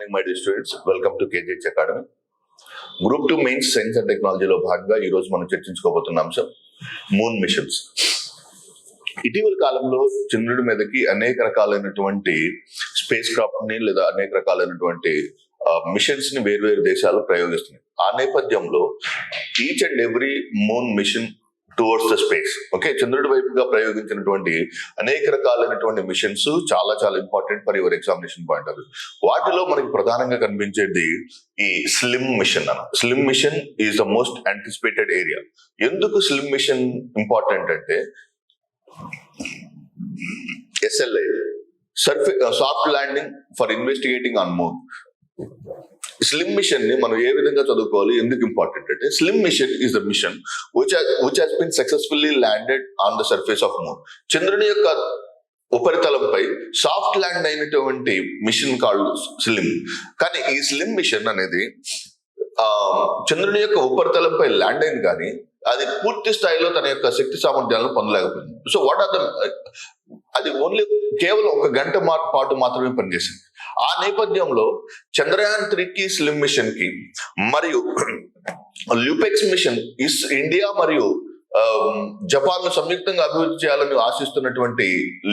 Morning my dear students, welcome to KGH academy. Group 2 mains science and టెక్నాలజీలో భాగంగా ఈ రోజు మనం చర్చించుకోబోతున్న అంశం మూన్ మిషన్స్. ఇటీవల కాలంలో చంద్రుడి మీదకి అనేక రకాలైనటువంటి స్పేస్ క్రాఫ్ట్ ని లేదా అనేక రకాలైనటువంటి మిషన్స్ ని వేర్వేరు దేశాలు ప్రయోగిస్తున్నాయి. ఆ నేపథ్యంలో each and every moon mission towards the space, okay, చంద్రుడి వైపుగా ప్రయోగించినటువంటి అనేక రకాలైనటువంటి మిషన్స్ చాలా చాలా important for your examination point of view. వాటిలో మనకి ప్రధానంగా కనిపించేది ఈ స్లిమ్ మిషన్ అన్న. SLIM mission is the most anticipated area. ఎందుకు స్లిమ్ మిషన్ ఇంపార్టెంట్ అంటే SLI, soft landing for investigating on moon. SLIM mission ని మనం ఏ విధంగా చదువుకోవాలి, ఎందుకు ఇంపార్టెంట్ అంటే SLIM mission is the machine which has been successfully landed on the surface of moon. చంద్రుని యొక్క ఉపరితలంపై సాఫ్ట్ ల్యాండ్ అయినటువంటి మిషన్ కాల్డ్ స్లిమ్. కానీ ఈ స్లిమ్ మిషన్ అనేది చంద్రుని యొక్క ఉపరితలంపై ల్యాండ్ అయింది, కానీ అది పూర్తి స్థాయిలో తన యొక్క శక్తి సామర్థ్యాలను పొందలేకపోయింది. సో వాట్ ఆర్ ద అది ఓన్లీ కేవలం 1 గంట పాటు మాత్రమే పనిచేసింది. ఆ నేపథ్యంలో చంద్రయాన్ 3కి స్లిమ్ మిషన్ కి మరియు ల్యూపెక్స్ మిషన్ ఇండియా మరియు జపాన్ సంయుక్తంగా అభివృద్ధి చేయాలని ఆశిస్తున్నటువంటి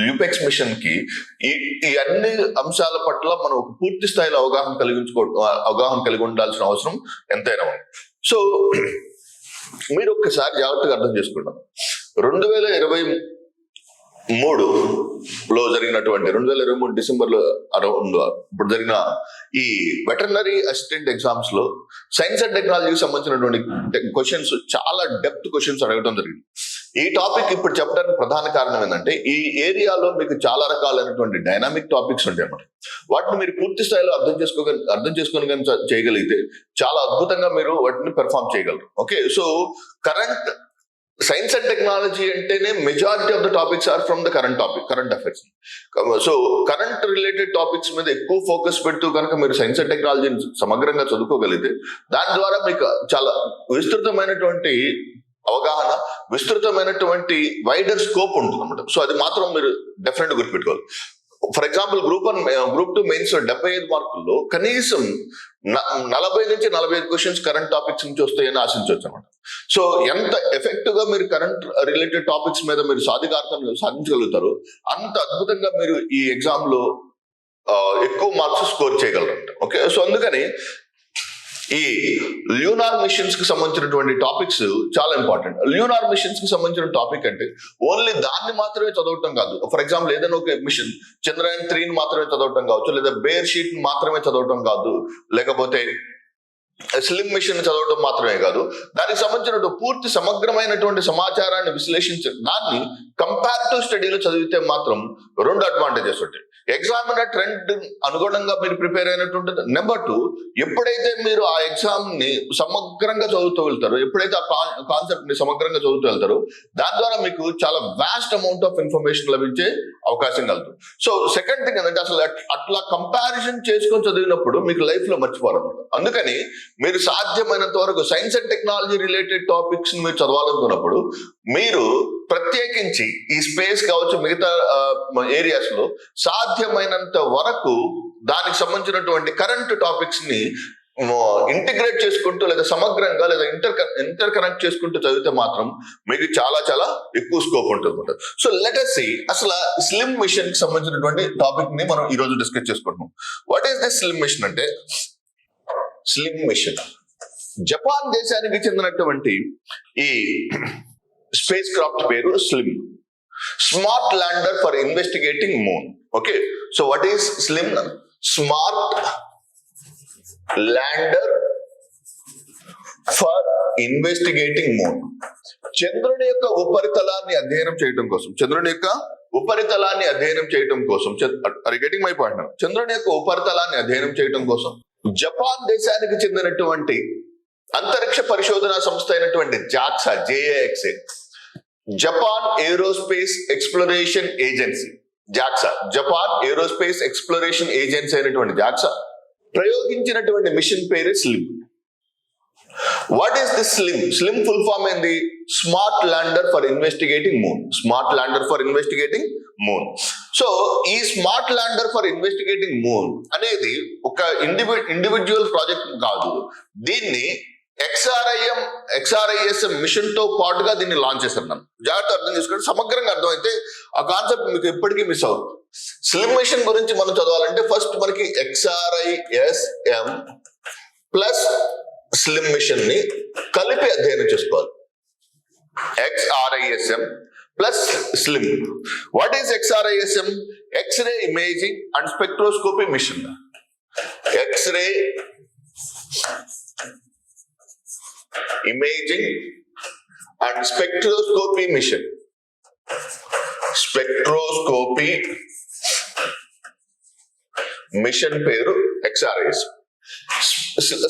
ల్యూపెక్స్ మిషన్ కి ఈ అన్ని అంశాల పట్ల మనం ఒక పూర్తి స్థాయిలో అవగాహన కలిగి ఉండాల్సిన అవసరం ఎంతైనా ఉంది. సో మీరు ఒక్కసారి జాగ్రత్తగా అర్థం చేసుకుంటాం. 2023లో జరిగినటువంటి 2023 డిసెంబర్లో ఇప్పుడు జరిగిన ఈ వెటర్నరీ అసిస్టెంట్ ఎగ్జామ్స్ లో సైన్స్ అండ్ టెక్నాలజీకి సంబంధించినటువంటి క్వశ్చన్స్ చాలా డెప్త్ క్వశ్చన్స్ అడగడం జరిగింది. ఈ టాపిక్ ఇప్పుడు చెప్పడానికి ప్రధాన కారణం ఏంటంటే ఈ ఏరియాలో మీకు చాలా రకాలైనటువంటి డైనామిక్ టాపిక్స్ ఉంటాయి అన్నమాట. వాటిని మీరు పూర్తి స్థాయిలో అర్థం చేసుకొని కానీ చేయగలిగితే చాలా అద్భుతంగా మీరు వాటిని పెర్ఫామ్ చేయగలరు. Okay, so current science and technology అంటేనే majority of the topics are from the current affairs. So current related topics మీద ఎక్కువ ఫోకస్ పెడుతూ కనుక మీరు సైన్స్ అండ్ టెక్నాలజీని సమగ్రంగా చదువుకోగలిగితే దాని ద్వారా మీకు చాలా విస్తృతమైనటువంటి అవగాహన, విస్తృతమైనటువంటి వైడర్ స్కోప్ ఉంటుంది అన్నమాట. సో అది మాత్రం మీరు డెఫినెట్ గా గుర్తుపెట్టుకోవాలి. ఫర్ ఎగ్జాంపుల్ గ్రూప్ 2 మెయిన్స్ 75 మార్కుల్లో కనీసం 40 నుంచి 45 క్వశ్చన్స్ కరెంట్ టాపిక్స్ నుంచి వస్తాయని ఆశించవచ్చు అనమాట. సో ఎంత ఎఫెక్టివ్ గా మీరు కరెంట్ రిలేటెడ్ టాపిక్స్ మీద మీరు సాధించగలుగుతారో అంత అద్భుతంగా మీరు ఈ ఎగ్జామ్ లో ఎక్కువ మార్క్స్ స్కోర్ చేయగలరు. ఓకే, సో అందుకని ఈ ల్యూనార్ మిషన్స్ కి సంబంధించినటువంటి టాపిక్స్ చాలా ఇంపార్టెంట్. ల్యూనార్ మిషన్స్ కి సంబంధించిన టాపిక్ అంటే ఓన్లీ దాన్ని మాత్రమే చదవటం కాదు. ఫర్ ఎగ్జాంపుల్ ఏదైనా ఒక మిషన్ చంద్రయాన్ 3ని మాత్రమే చదవటం కావచ్చు, లేదా బేర్ షీట్ మాత్రమే చదవటం కాదు, లేకపోతే స్లిమ్ మిషన్ చదవడం మాత్రమే కాదు, దానికి సంబంధించిన పూర్తి సమగ్రమైనటువంటి సమాచారాన్ని విశ్లేషించడం, దాన్ని కంపారిటివ్ స్టడీలో చదివితే మాత్రం 2 అడ్వాంటేజెస్ ఉంటాయి. ఎగ్జామినర్ ట్రెండ్ అనుగుణంగా మీరు ప్రిపేర్ అయినట్టు. నెంబర్ 2, ఎప్పుడైతే మీరు ఆ ఎగ్జామ్ ని సమగ్రంగా చదువుతూ వెళ్తారో, ఎప్పుడైతే ఆ కాన్సెప్ట్ ని సమగ్రంగా చదువుతూ వెళ్తారో దాని ద్వారా మీకు చాలా వాస్ట్ అమౌంట్ ఆఫ్ ఇన్ఫర్మేషన్ లభించే అవకాశం కలుగుతుంది. సో సెకండ్ థింగ్ ఏంటంటే అసలు అట్లా కంపారిజన్ చేసుకొని చదివినప్పుడు మీకు లైఫ్ లో మర్చిపోరు అన్నమాట. అందుకని మీరు సాధ్యమైనంత వరకు science and technology related topics మీరు చదవాలనుకున్నప్పుడు మీరు ప్రత్యేకించి ఈ స్పేస్ కావచ్చు, మిగతా ఏరియాస్ లో సాధ్యమైనంత వరకు దానికి సంబంధించినటువంటి కరెంట్ టాపిక్స్ ని ఇంటిగ్రేట్ చేసుకుంటూ లేదా సమగ్రంగా లేదా ఇంటర్ కనెక్ట్ చేసుకుంటూ చదివితే మాత్రం మీకు చాలా చాలా ఎక్కువ స్కోప్ ఉంటుంది. సో లెట్ us see అసలు స్లిమ్ మిషన్ కి సంబంధించినటువంటి టాపిక్ ని మనం ఈ రోజు డిస్కస్ చేసుకుంటున్నాం. What is this SLIM mission అంటే, స్లిమ్ మిషన్ జపాన్ దేశానికి చెందినటువంటి ఈ స్పేస్ క్రాఫ్ట్ పేరు SLIM, smart lander for investigating moon. Okay, so what is SLIM? Smart lander for investigating moon. చంద్రుని యొక్క ఉపరితలాన్ని అధ్యయనం చేయడం కోసం, గెటింగ్ మై పాయింట్. చంద్రుని యొక్క ఉపరితలాన్ని అధ్యయనం చేయడం కోసం జపాన్ దేశానికి చెందినటువంటి అంతరిక్ష పరిశోధన సంస్థ అయినటువంటి JAXA, Japan aerospace exploration agency, Japan aerospace exploration agency అయినటువంటి JAXA ప్రయోగించినటువంటి మిషన్ పేరు slim. What is the slim? Slim full form ఏంది? Smart lander for investigating moon. So ఈ smart lander for investigating moon అనేది ఒక ఇండివిజువల్ ప్రాజెక్ట్ కాదు. దీన్ని XRISM machine తో పాటుగా దీన్ని లాంచ్ చేశారు. నన్ను జాగ్రత్త అర్థం చేసుకోండి, సమగ్రంగా అర్థమైతే ఆ కాన్సెప్ట్ మీకు ఎప్పటికీ మిస్ అవుతుంది. స్లిమ్ మిషన్ గురించి మనం చదవాలంటే ఫస్ట్ మనకి XRISM ప్లస్ స్లిమ్ మిషన్ ని కలిపి అధ్యయనం చేసుకోవాలి. XRISM plus SLIM. What is XRISM? X-ray imaging and spectroscopy mission. X-ray imaging and spectroscopy mission. Spectroscopy mission పేరు XRISM.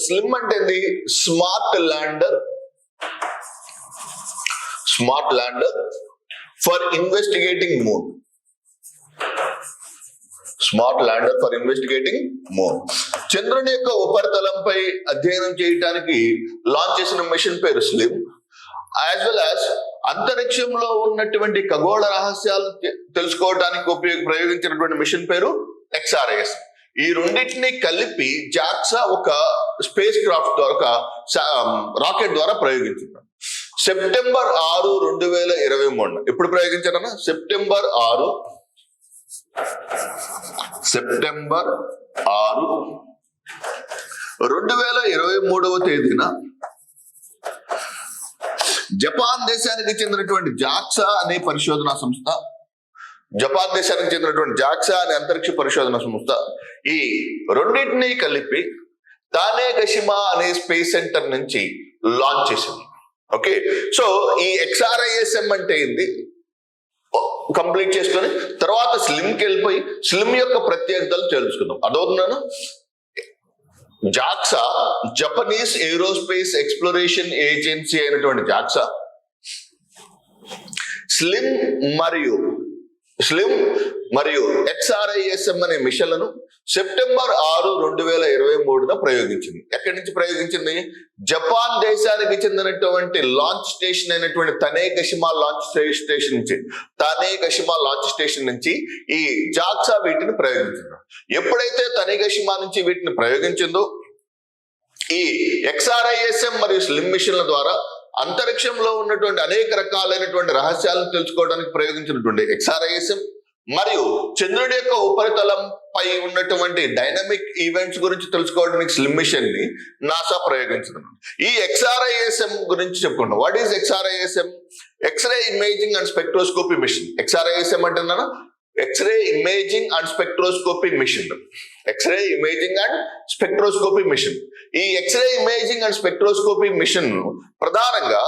స్లిమ్ అంటే smart lander for investigating moon. Smart lander for investigating moon. చంద్రుని యొక్క ఉపరితలంపై అధ్యయనం చేయడానికి లాంచ్ చేసిన machine పేరు slim. As well as అంతరిక్షంలో ఉన్నటువంటి ఖగోళ రహస్యాలు తెలుసుకోవడానికి ప్రయోగించినటువంటి మిషన్ పేరు XRISM. ఈ రెండింటిని కలిపి జాక్సా ఒక స్పేస్ క్రాఫ్ట్ ద్వారా, ఒక రాకెట్ ద్వారా ప్రయోగించింది. సెప్టెంబర్ 6, 2023 ఎప్పుడు ప్రయోగించారన్నా? సెప్టెంబర్ 6, 2023 తేదీన జపాన్ దేశానికి చెందినటువంటి జాక్సా అనే పరిశోధనా సంస్థ, జపాన్ దేశానికి చెందినటువంటి జాక్సా అనే అంతరిక్ష పరిశోధన సంస్థ ఈ రెండింటినీ కలిపి తానేగషిమా అనే స్పేస్ సెంటర్ నుంచి లాంచ్ చేసింది. ఓకే, సో ఈ XRISM అంటే ఏంది కంప్లీట్ చేసుకొని తర్వాత స్లిమ్కి వెళ్ళిపోయి స్లిమ్ యొక్క ప్రత్యేకతలు తెలుసుకుందాం. అదవుతున్నాను. JAXA Japanese aerospace exploration agency అయినటువంటి జాక్సా స్లిమ్ మరియు XRISM అనే మిషన్లను సెప్టెంబర్ 6, 2023 ప్రయోగించింది. ఎక్కడి నుంచి ప్రయోగించింది? జపాన్ దేశానికి చెందినటువంటి లాంచ్ స్టేషన్ అయినటువంటి తనేగషిమా లాంచ్ స్టేషన్ నుంచి ఈ జాక్సా వీటిని ప్రయోగించింది. ఎప్పుడైతే తనేగషిమా నుంచి వీటిని ప్రయోగించిందో ఈ XRISM మరియు స్లిమ్ మిషన్ల ద్వారా అంతరిక్షంలో ఉన్నటువంటి అనేక రకాలైనటువంటి రహస్యాలను తెలుసుకోవడానికి ప్రయోగించినటువంటి XRISM మరియు చంద్రుడి యొక్క ఉపరితలంపై ఉన్నటువంటి డైనమిక్ ఈవెంట్స్ గురించి తెలుసుకోవడానికి స్లిమ్ మిషన్ ని నాసా ప్రయోగించింది. ఈ XRISM గురించి చెప్పుకుంటాం. What is XRISM? X-ray imaging and spectroscopy mission. XRISM అంటే X-ray imaging and spectroscopy mission. X-ray imaging and spectroscopy mission. ఈ X-ray imaging and spectroscopy mission ప్రధానంగా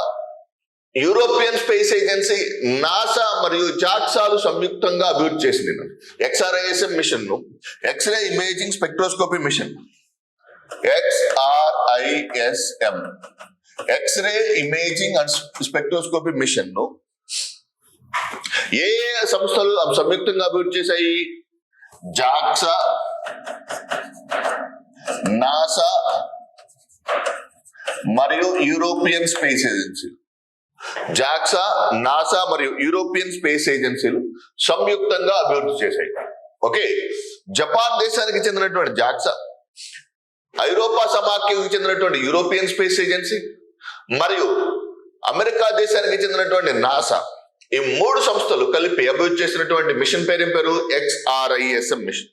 యూరోపియన్ స్పేస్ ఏజెన్సీ, నాసా మరియు జాక్సాలు సంయుక్తంగా అభివృద్ధి చేసింది. XRISM మిషన్ ను X-ray imaging spectroscopy mission XRISM X-ray imaging and spectroscopy mission ను ఏ సంస్థలు సంయుక్తంగా అభివృద్ధి చేశాయి? జాక్సా, నాసా మరియు European space agency. JAXA, NASA మరియు యూరోపియన్ స్పేస్ ఏజెన్సీలు సంయుక్తంగా అభివృద్ధి చేశాయి. ఓకే, జపాన్ దేశానికి చెందినటువంటి జాక్సా, ఐరోపా సమాఖ్యకు చెందినటువంటి యూరోపియన్ స్పేస్ ఏజెన్సీ మరియు అమెరికా దేశానికి చెందినటువంటి నాసా, ఈ 3 సంస్థలు కలిపి అభివృద్ధి చేసినటువంటి మిషన్ పేరు XRISM మిషన్.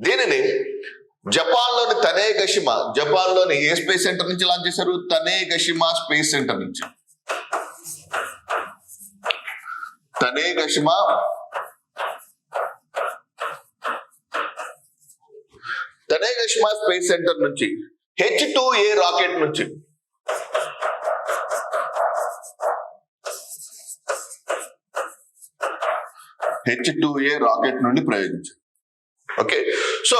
దీనిని జపాన్లోని తనేగషిమా, జపాన్లోని ఏ స్పేస్ సెంటర్ నుంచి లాంచ్ చేశారు? తనేగషిమా స్పేస్ సెంటర్ నుంచి. తనేగషిమా స్పేస్ సెంటర్ నుంచి H2A రాకెట్ నుంచి H2A రాకెట్ నుండి ప్రయోగించారు. ఓకే, సో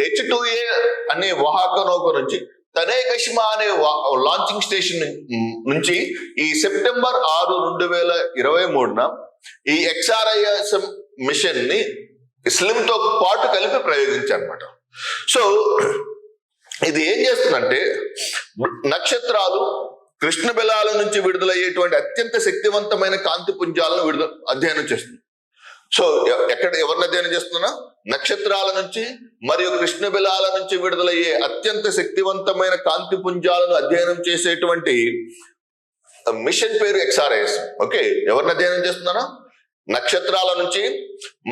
H2A అనే వాహక నౌక నుంచి తనేగషిమా అనే లాంచింగ్ స్టేషన్ నుంచి ఈ సెప్టెంబర్ 6, 2023 ఈ XRISM మిషన్ ని స్లిమ్ తో పాటు కలిపి ప్రయోగించారన్నమాట. సో ఇది ఏం చేస్తుందంటే నక్షత్రాలు, కృష్ణ బిలాల నుంచి విడుదలయ్యేటువంటి అత్యంత శక్తివంతమైన కాంతి పుంజాలను అధ్యయనం చేస్తుంది. సో ఎవరిని అధ్యయనం చేస్తున్నా? నక్షత్రాల నుంచి మరియు కృష్ణబిలాల నుంచి విడుదలయ్యే అత్యంత శక్తివంతమైన కాంతి పుంజాలను అధ్యయనం చేసేటువంటి మిషన్ పేరు XRIS. ఓకే, ఎవరిని అధ్యయనం చేస్తున్నారా? నక్షత్రాల నుంచి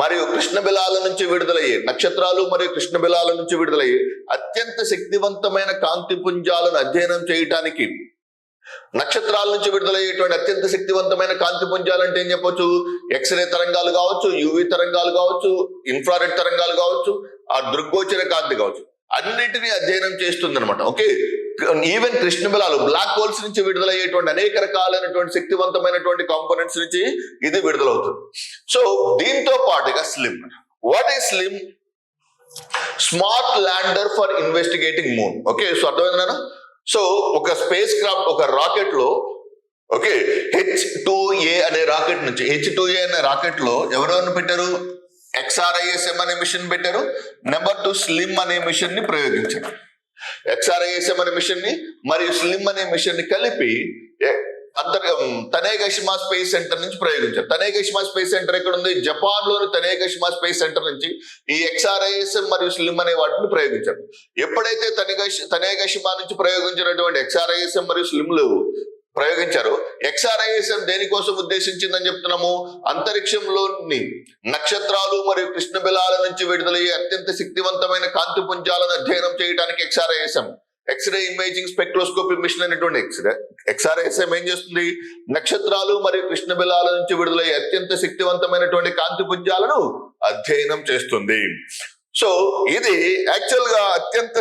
మరియు కృష్ణబిలాల నుంచి విడుదలయ్యే, నక్షత్రాలు మరియు కృష్ణబిలాల నుంచి విడుదలయ్యే అత్యంత శక్తివంతమైన కాంతి పుంజాలను అధ్యయనం చేయటానికి, నక్షత్రాల నుంచి విడుదలయ్యేటువంటి అత్యంత శక్తివంతమైన కాంతి పుంజాలు అంటే ఏం చెప్పొచ్చు? ఎక్స్రే తరంగాలు కావచ్చు, యూవి తరంగాలు కావచ్చు, ఇన్ఫ్రారెడ్ తరంగాలు కావచ్చు, ఆ దృగ్గోచర కాంతి కావచ్చు, అన్నిటినీ అధ్యయనం చేస్తుంది అనమాట. ఓకే, ఈవెన్ కృష్ణబిలాలు, బ్లాక్ హోల్స్ నుంచి విడుదలయ్యేటువంటి అనేక రకాలైనటువంటి శక్తివంతమైనటువంటి కాంపోనెంట్స్ నుంచి ఇది విడుదలవుతుంది. సో దీంతో పాటుగా slim. What is SLIM? Smart lander for investigating moon. Okay, so అర్థమైందా? సో ఒక స్పేస్ క్రాఫ్ట్, ఒక రాకెట్ లో, ఓకే, H2A అనే రాకెట్ నుంచి, H2A అనే రాకెట్ లో ఎవరెవరిని పెట్టారు? XRISM అనే మిషన్ పెట్టారు. నెంబర్ 2 స్లిమ్ అనే మిషన్ ని ప్రయోగించారు. XRISM అనే మిషన్ ని మరియు స్లిమ్ అనే మిషన్ ని కలిపి తనేగషిమా స్పేస్ సెంటర్ నుంచి ప్రయోగించారు. తనేగషిమా స్పేస్ సెంటర్ ఎక్కడ ఉంది? జపాన్ లోని తనేగషిమా స్పేస్ సెంటర్ నుంచి ఈ XRISM మరియు స్లిమ్ అనే వాటిని ప్రయోగించారు. ఎప్పుడైతే తనేగషిమా నుంచి ప్రయోగించినటువంటి XRISM మరియు స్లిమ్లు ప్రయోగించారు, XRISM దేనికోసం ఉద్దేశించిందని చెప్తున్నాము? అంతరిక్షంలోని నక్షత్రాలు మరియు కృష్ణబిలాల నుంచి విడుదలయ్యే అత్యంత శక్తివంతమైన కాంతి పుంజాలను అధ్యయనం చేయడానికి XRISM, X-ray imaging spectroscopy mission అనేటువంటి XRISM ఏం చేస్తుంది? నక్షత్రాలు మరియు కృష్ణబిలాల నుంచి విడుదలయ్యే అత్యంత శక్తివంతమైనటువంటి కాంతి పుంజాలను అధ్యయనం చేస్తుంది. సో ఇది యాక్చువల్ గా అత్యంత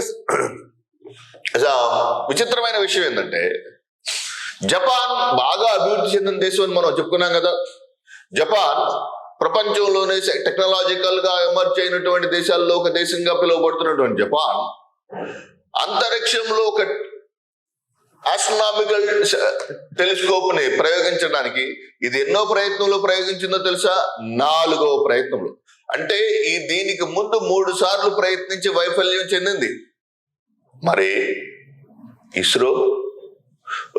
విచిత్రమైన విషయం ఏంటంటే, జపాన్ బాగా అభివృద్ధి చెందిన దేశం అని మనం చెప్పుకున్నాం కదా. జపాన్ ప్రపంచంలోనే టెక్నాలజికల్ గా ఎమర్జ్ అయినటువంటి దేశాల్లో ఒక దేశంగా పిలువబడుతున్నటువంటి జపాన్ అంతరిక్షంలో ఒక ఆస్ట్రోనామికల్ టెలిస్కోప్ ని ప్రయోగించడానికి ఇది ఎన్నో ప్రయత్నంలో ప్రయోగించిందో తెలుసా? 4వ ప్రయత్నంలో. అంటే దీనికి ముందు 3 సార్లు ప్రయత్నించి వైఫల్యం చెందింది. మరి ఇస్రో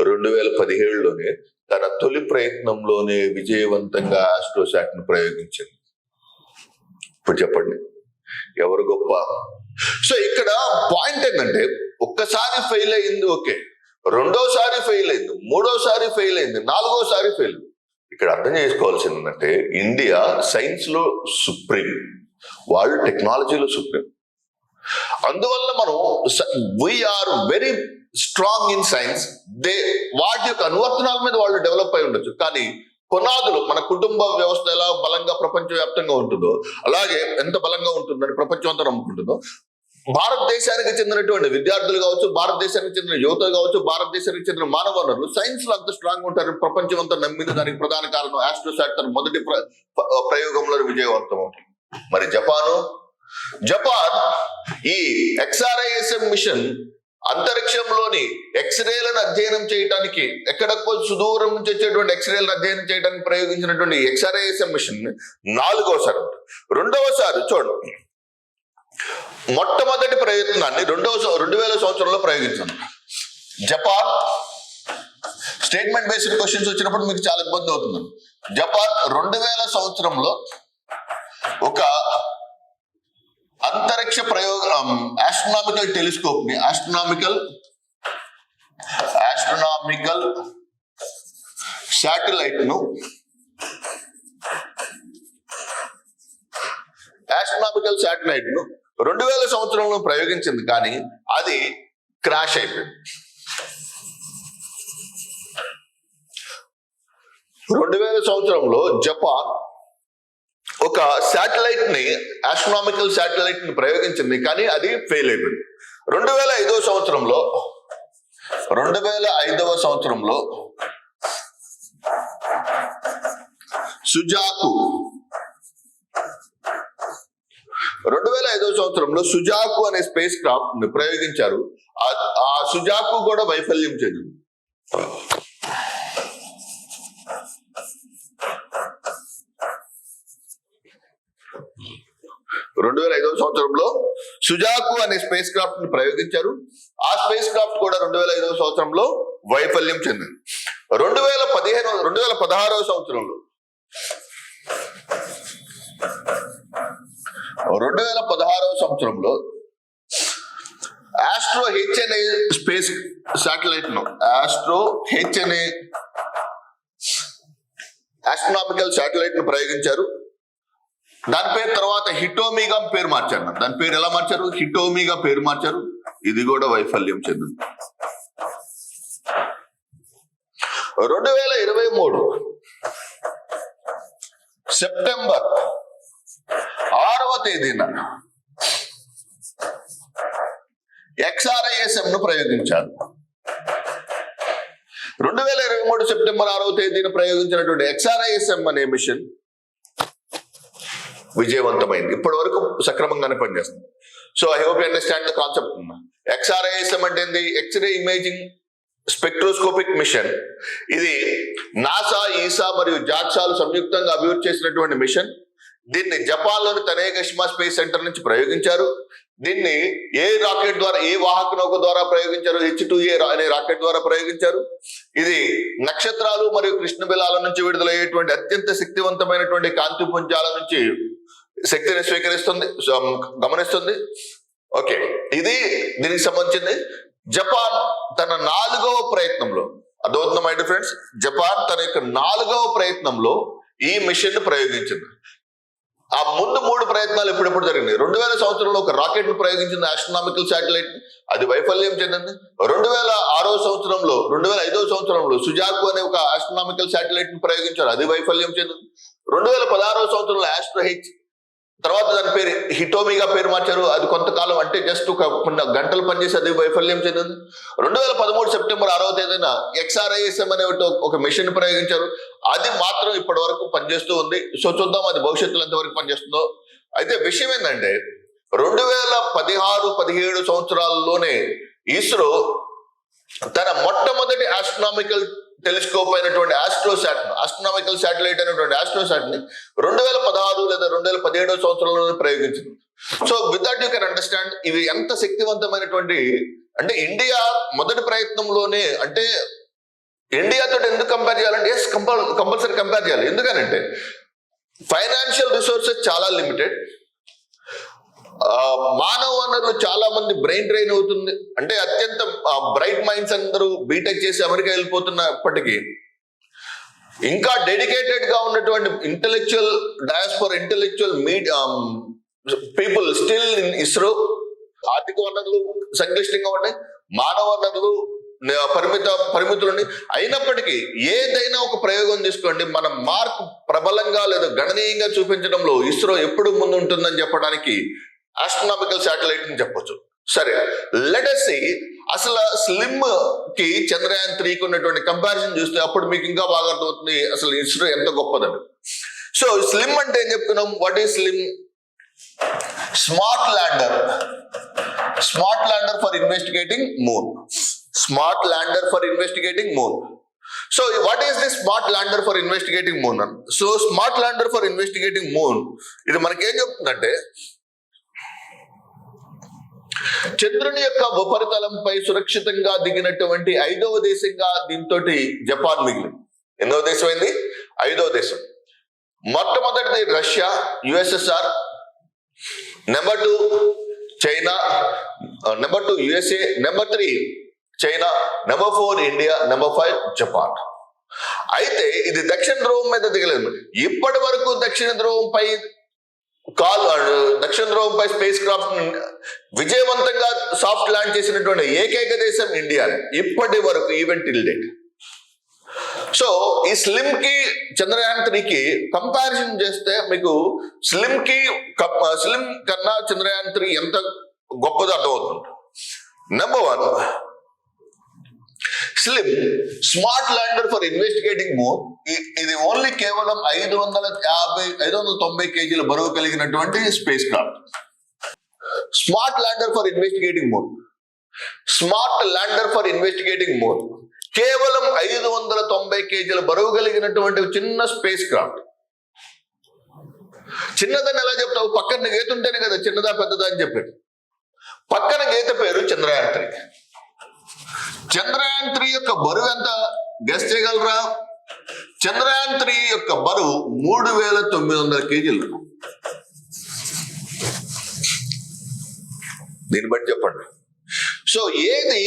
2017లోనే తన తొలి ప్రయత్నంలోనే విజయవంతంగా ఆస్ట్రోసాట్ ను ప్రయోగించింది. ఇప్పుడు చెప్పండి, ఎవరు గొప్ప? సో ఇక్కడ పాయింట్ ఏంటంటే, ఒక్కసారి ఫెయిల్ అయింది, ఓకే, రెండోసారి ఫెయిల్ అయింది, మూడోసారి ఫెయిల్ అయింది, 4వసారి ఫెయిల్. ఇక్కడ అర్థం చేసుకోవాల్సింది ఏంటంటే, ఇండియా సైన్స్ లో సుప్రీం, వాళ్ళు టెక్నాలజీలో సుప్రీం. అందువల్ల మనం we are very strong in science. వాటి యొక్క అనువర్తనాల మీద వాళ్ళు డెవలప్ అయి ఉండొచ్చు, కానీ పునాదులు, మన కుటుంబ వ్యవస్థ ఎలా బలంగా ప్రపంచవ్యాప్తంగా ఉంటుందో అలాగే ఎంత బలంగా ఉంటుందని ప్రపంచం అంతా నమ్ముకుంటుందో, భారతదేశానికి చెందినటువంటి విద్యార్థులు కావచ్చు, భారతదేశానికి చెందిన యువత కావచ్చు, భారతదేశానికి చెందిన మానవ వనరులు సైన్స్ లో అంత స్ట్రాంగ్ ఉంటారు. ప్రపంచం అంతా నమ్మిన దానికి ప్రధాన కారణం ఆస్ట్రోసాట్ తన మొదటి ప్రయోగంలో విజయవంతం అవుతుంది. మరి జపాన్ ఈ XRISM మిషన్ అంతరిక్షంలోని ఎక్స్రేలను అధ్యయనం చేయడానికి, ఎక్కడో సుదూరం నుంచి వచ్చేటువంటి ఎక్స్రేలను అధ్యయనం చేయడానికి ప్రయోగించినటువంటి XRISM మిషన్ 4వసారి. 2వసారి చూడండి, మొట్టమొదటి ప్రయత్నాన్ని 2000 సంవత్సరంలో ప్రయోగించాను. జపాన్ స్టేట్మెంట్ బేస్డ్ క్వశ్చన్స్ వచ్చినప్పుడు మీకు చాలా ఇబ్బంది అవుతుంది. జపాన్ 2000 సంవత్సరంలో ఒక అంతరిక్ష ప్రయోగం, ఆస్ట్రోనామికల్ టెలిస్కోప్ ని, ఆస్ట్రోనామికల్ శాటిలైట్ ను, ఆస్ట్రోనామికల్ శాటిలైట్ ను 2000 సంవత్సరంలో ప్రయోగించింది, కానీ అది క్రాష్ అయిపోయింది. 2000 సంవత్సరంలో జపాన్ ఒక శాటిలైట్ ని, ఆస్ట్రోనామికల్ శాటిలైట్ ని ప్రయోగించింది, కానీ అది ఫెయిల్ అయిపోయింది. 2005వ సంవత్సరంలో సుజాకు అనే స్పేస్ క్రాఫ్ట్ ని ప్రయోగించారు. ఆ సుజాకు కూడా వైఫల్యం చెందింది. 2005వ సంవత్సరంలో సుజాకు అనే స్పేస్ క్రాఫ్ట్ ని ప్రయోగించారు. ఆ స్పేస్ క్రాఫ్ట్ కూడా 2005వ సంవత్సరంలో వైఫల్యం చెందింది. 2016వ సంవత్సరంలో 2016వ సంవత్సరంలో ఆస్ట్రో హెచ్ అనే స్పేస్ శాటిలైట్ ను ఆస్ట్రోనామికల్ శాటిలైట్ ను ప్రయోగించారు. దాని పేరు తర్వాత హిటోమిగా పేరు మార్చారు. దాని పేరు ఎలా మార్చారు? హిటోమిగా పేరు మార్చారు. ఇది కూడా వైఫల్యం చెందింది. 2023 సెప్టెంబర్ 6వ తేదీన XRISM ను ప్రయోగించారు. 2023 సెప్టెంబర్ 6వ తేదీన ప్రయోగించినటువంటి XRISM అనే మిషన్ విజయవంతమైంది. ఇప్పటి వరకు సక్రమంగానే పనిచేస్తుంది. So I hope you understand the concept. XRISM అంటే ఏంది? X-ray imaging spectroscopic mission. ఇది నాసా, ఈసా మరియు జాక్సాలు సంయుక్తంగా అభివృద్ధి చేసినటువంటి మిషన్. దీన్ని జపాన్ లోని తనేగషిమా స్పేస్ సెంటర్ నుంచి ప్రయోగించారు. దీన్ని ఏ రాకెట్ ద్వారా, ఏ వాహక నౌక ద్వారా ప్రయోగించారు? H2A అనే రాకెట్ ద్వారా ప్రయోగించారు. ఇది నక్షత్రాలు మరియు కృష్ణబిలాల నుంచి విడుదలయ్యేటువంటి అత్యంత శక్తివంతమైనటువంటి కాంతి పుంజాల నుంచి శక్తిని స్వీకరిస్తుంది, గమనిస్తుంది. ఓకే, ఇది దీనికి సంబంధించింది. జపాన్ తన 4వ ప్రయత్నంలో, అర్థమవుతుందా మై డియర్ ఫ్రెండ్స్? జపాన్ తన యొక్క 4వ ప్రయత్నంలో ఈ మిషన్ ను ప్రయోగించింది. ఆ ముందు 3 ప్రయత్నాలు ఎప్పుడెప్పుడు జరిగినాయి. 2000 సంవత్సరంలో ఒక రాకెట్ ను ప్రయోగించింది, ఆస్ట్రోనామికల్ శాటిలైట్. అది వైఫల్యం చెందింది. 2005వ సంవత్సరంలో సుజాకు అనే ఒక ఆస్ట్రోనామికల్ శాటిలైట్ ను ప్రయోగించారు. అది వైఫల్యం చెందింది. 2016వ సంవత్సరంలో ఆస్ట్రో హెచ్, తర్వాత దాని పేరు హిటోమిగా పేరు మార్చారు. అది కొంతకాలం, అంటే జస్ట్ కొన్ని గంటలు పనిచేసి అది వైఫల్యం చెందింది. 2013 సెప్టెంబర్ 6వ తేదీన XRISM అనే ఒక మిషన్ ప్రయోగించారు. అది మాత్రం ఇప్పటి వరకు పనిచేస్తూ ఉంది. సో చూద్దాం అది భవిష్యత్తులో ఎంతవరకు పనిచేస్తుందో. అయితే విషయం ఏంటంటే 2016-17 సంవత్సరాల్లోనే ఇస్రో తన మొట్టమొదటి ఆస్ట్రోనామికల్ టెలిస్కోప్ అయినటువంటి ఆస్ట్రోనామికల్ శాటిలైట్ అయినటువంటి ఆస్ట్రోసాట్ ని 2016 లేదా 2017 సంవత్సరంలో ప్రయోగించింది. So with that you can understand ఇవి ఎంత శక్తివంతమైనటువంటి, అంటే ఇండియా మొదటి ప్రయత్నంలోనే, అంటే ఇండియాతో ఎందుకు కంపేర్ చేయాలంటే కంపల్సరీ కంపేర్ చేయాలి. ఎందుకనంటే ఫైనాన్షియల్ రిసోర్సెస్ చాలా లిమిటెడ్, మానవ వనరులు చాలా మంది బ్రెయిన్ డ్రైన్ అవుతుంది. అంటే అత్యంత బ్రైట్ మైండ్స్ అందరూ బీటెక్ చేసి అమెరికా వెళ్ళిపోతున్నప్పటికీ ఇంకా డెడికేటెడ్ గా ఉన్నటువంటి intellectual people still in ISRO. ఆర్థిక వనరులు సంక్లిష్టంగా ఉన్నాయి, మానవ వనరులు పరిమితులు అయినప్పటికీ ఏదైనా ఒక ప్రయోగం తీసుకోండి, మన మార్క్ ప్రబలంగా లేదా గణనీయంగా చూపించడంలో ఇస్రో ఎప్పుడు ముందు ఉంటుందని చెప్పడానికి ఆస్ట్రోనామికల్ శాటిలైట్ ని చెప్పొచ్చు. సరే, లెట్ us see అసలు స్లిమ్ కి చంద్రయాన్ 3కి ఉన్నటువంటి కంపారిజన్ చూస్తే అప్పుడు మీకు ఇంకా బాగా అర్థమవుతుంది అసలు ఇస్రో ఎంత గొప్పదని. సో స్లిమ్ అంటే ఏం చెప్తున్నాం? What is SLIM? Smart lander for investigating moon. So what is the smart lander for investigating moon? So smart lander for investigating moon ఇది మనకేం చెప్తుందంటే చంద్రుని యొక్క ఉపరితలంపై సురక్షితంగా దిగినటువంటి 5వ దేశంగా దీంతో జపాన్ మిగిలింది. ఎన్నో దేశం అయింది? 5వ దేశం. మొట్టమొదటిది Russia, USSR, number 2 China, number 2 USA, number 3 China, number 4 India, number 5 Japan. అయితే ఇది దక్షిణ ధ్రువం మీద దిగలేదు. ఇప్పటి వరకు దక్షిణ ధ్రువంపై స్పేస్ క్రాఫ్ట్ విజయవంతంగా సాఫ్ట్ ల్యాండ్ చేసినటువంటి ఏకైక దేశం ఇండియా ఇప్పటి వరకు, ఈవెన్ టిల్ డేట్. సో ఈ స్లిమ్ కి చంద్రయాన్ 3కి కంపారిజన్ చేస్తే మీకు స్లిమ్ కన్నా చంద్రయాన్ 3 ఎంత గొప్పదో అర్థమవుతుంది. Number 1 slim smart lander for investigating moon. ఇది ఓన్లీ కేవలం 590 కేజీల బరువు కలిగినటువంటి space craft. Smart lander for investigating moon కేవలం 590 కేజీల బరువు కలిగినటువంటి చిన్న స్పేస్ క్రాఫ్ట్. చిన్నదని ఎలా చెప్తావు? పక్కన గీత ఉంటేనే కదా చిన్నదా పెద్దదా అని చెప్పాడు. పక్కన గీత పేరు చంద్రయాన్ 3. చంద్రయాన్ 3 యొక్క బరువు ఎంత గెస్ చేయగలరా? చంద్రయాన్ 3 యొక్క బరువు 3900 కేజీలు. దీన్ని బట్టి చెప్పండి. సో ఏది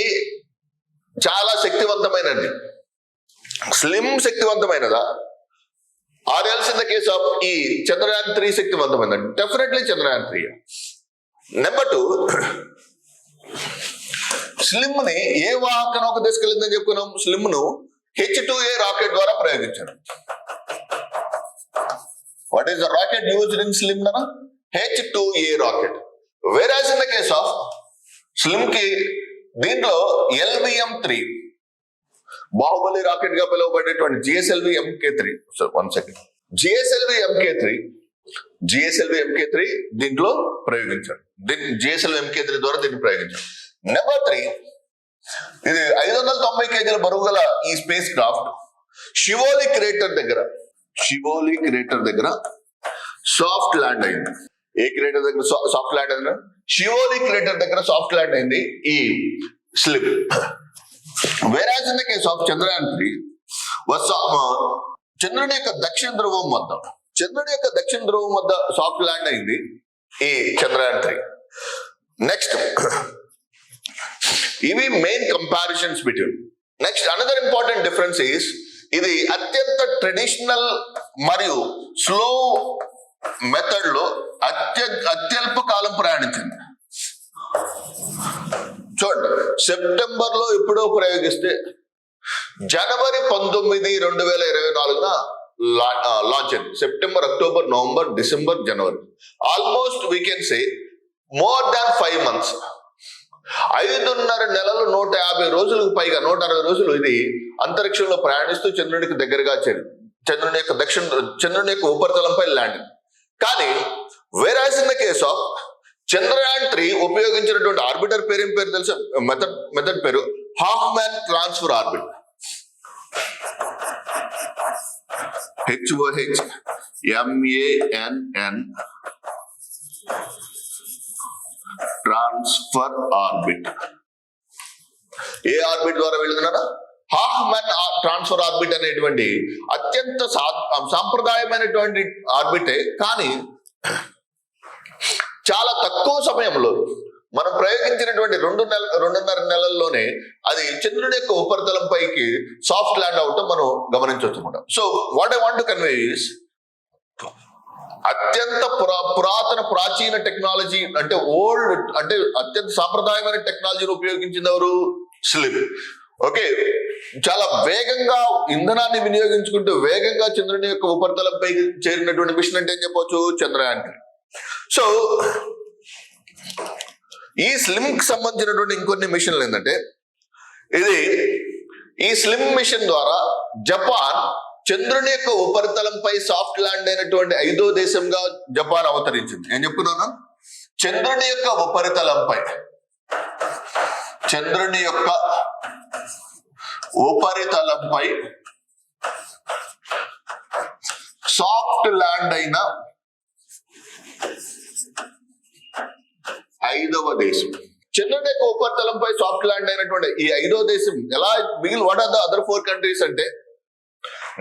చాలా శక్తివంతమైనది? స్లిమ్ శక్తివంతమైనదా? Or else in the case of ఈ చంద్రయాన్ 3 శక్తివంతమైనది? డెఫినెట్లీ చంద్రయాన్ 3. నెంబర్ 2, స్లిమ్ ని ఏ వాహకం ఒక తీసుకెళ్ళిందని చెప్పుకున్నాం? స్లిమ్ ను H2A రాకెట్ ద్వారా ప్రయోగించారు. What is the rocket used in slim? H2A rocket. Whereas in the case of slim కి దీంట్లో LVM-3 బాహుబలి రాకెట్ గా పిలువబడేటువంటి GSLV MK3. One second. GSLV MK3 దీంట్లో ప్రయోగించాడు. GSLV MK3 ద్వారా దీన్ని ప్రయోగించాడు. నెంబర్ 3, ఇది 590 కేజీల బరువు గల ఈ స్పేస్ క్రాఫ్ట్ శివోలి క్రేటర్ దగ్గర సాఫ్ట్ ల్యాండ్ అయింది. ఏ క్రేటర్ దగ్గర సాఫ్ట్ ల్యాండ్ అయింది? శివోలి క్రేటర్ దగ్గర సాఫ్ట్ ల్యాండ్ అయింది ఈ slim. వేరాజ్ in the case of Chandrayaan 3 చంద్రుని యొక్క దక్షిణ ధ్రువం వద్ద సాఫ్ట్ ల్యాండ్ అయింది ఈ చంద్రయాన్ 3. నెక్స్ట్, ఇవి main comparisons between. Next, another important difference is ఇది అత్యంత ట్రెడిషనల్ మరియు స్లో మెథడ్ లో అత్యల్ప కాలం ప్రయాణించింది. చూడండి, సెప్టెంబర్ లో ఎప్పుడో ప్రయోగిస్తే జనవరి 19, 2024 లాంచ్ అయింది. September, October, November, December, January, almost we can say more than 5 months. 5.5 నెలలు, 150 రోజులకు పైగా, 160 రోజులు ఇది అంతరిక్షంలో ప్రయాణిస్తూ చంద్రునికి దగ్గరగా చేరింది. చంద్రుని యొక్క ఉపరితలంపై ల్యాండ్. కానీ whereas in the case of Chandrayaan 3 ఉపయోగించినటువంటి ఆర్బిటర్ పేరు ఏం పేరు తెలుసా? మెథడ్ పేరు Hohmann transfer orbit. HOHMANN transfer orbit. ఏ ఆర్బిట్ ద్వారా వెళ్తున్నారా? హాఫ్మ్యాన్ ట్రాన్స్ఫర్ ఆర్బిట్ అనేటువంటి అత్యంత సాంప్రదాయమైనటువంటి ఆర్బిటే. కానీ చాలా తక్కువ సమయంలో మనం ప్రయోగించినటువంటి 2.5 నెలల్లోనే అది చంద్రుని యొక్క ఉపరితలం పైకి సాఫ్ట్ ల్యాండ్ అవటం మనం గమనించవచ్చు అనమాట. So what I want to convey is, అత్యంత ప్రాచీన టెక్నాలజీ అంటే అత్యంత సాంప్రదాయమైన టెక్నాలజీని ఉపయోగించింది ఎవరు? స్లిమ్. ఓకే, చాలా వేగంగా ఇంధనాన్ని వినియోగించుకుంటూ వేగంగా చంద్రుని యొక్క ఉపరితలంపై చేరినటువంటి మిషన్ అంటే ఏం చెప్పవచ్చు? చంద్రయాన్. సో ఈ స్లిమ్ కి సంబంధించినటువంటి ఇంకొన్ని మిషన్లు ఏంటంటే, ఈ స్లిమ్ మిషన్ ద్వారా జపాన్ చంద్రుని యొక్క ఉపరితలంపై సాఫ్ట్ ల్యాండ్ అయినటువంటి 5వ దేశంగా జపాన్ అవతరించింది. ఏం చెప్పుకున్నాను? చంద్రుని యొక్క ఉపరితలంపై సాఫ్ట్ ల్యాండ్ అయిన 5వ దేశం. చంద్రుని యొక్క ఉపరితలంపై సాఫ్ట్ ల్యాండ్ అయినటువంటి ఈ 5వ దేశం ఎలా మిగిలిన what are the other 4 countries అంటే,